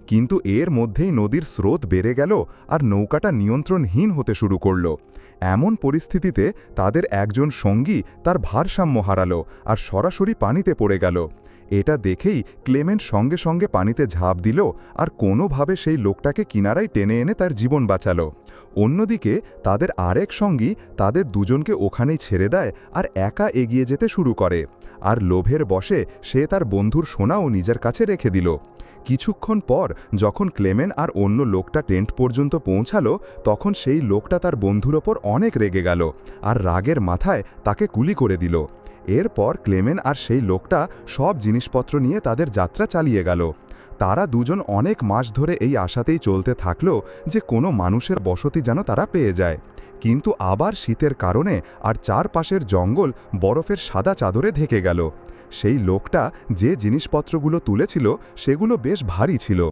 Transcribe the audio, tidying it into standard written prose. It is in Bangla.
কিন্তু এর মধ্যেই নদীর স্রোত বেড়ে গেল আর নৌকাটা নিয়ন্ত্রণহীন হতে শুরু করল। এমন পরিস্থিতিতে তাদের একজন সঙ্গী তার ভারসাম্য হারালো আর সরাসরি পানিতে পড়ে গেল। এটা দেখেই ক্লেমেন্ট সঙ্গে সঙ্গে পানিতে ঝাঁপ দিল আর কোনোভাবে সেই লোকটাকে কিনারায় টেনে এনে তার জীবন বাঁচালো। অন্যদিকে তাদের আরেক সঙ্গী তাদের দুজনকে ওখানেই ছেড়ে দেয় আর একা এগিয়ে যেতে শুরু করে। আর লোভের বশে সে তার বন্ধুর সোনাও নিজের কাছে রেখে দিল। কিছুক্ষণ পর যখন ক্লেমেন আর অন্য লোকটা টেন্ট পর্যন্ত পৌঁছালো, তখন সেই লোকটা তার বন্ধুর ওপর অনেক রেগে গেল আর রাগের মাথায় তাকে গুলি করে দিল। এরপর ক্লেমেন আর সেই লোকটা সব জিনিসপত্র নিয়ে তাদের যাত্রা চালিয়ে গেল। তারা দুজন অনেক মাস ধরে এই আশাতেই চলতে থাকলো যে কোনো মানুষের বসতি যেন তারা পেয়ে যায়। কিন্তু আবার শীতের কারণে আর চারপাশের জঙ্গল বরফের সাদা চাদরে ঢেকে গেল। সেই লোকটা যে জিনিসপত্রগুলো তুলেছিল সেগুলো বেশ ভারী ছিল।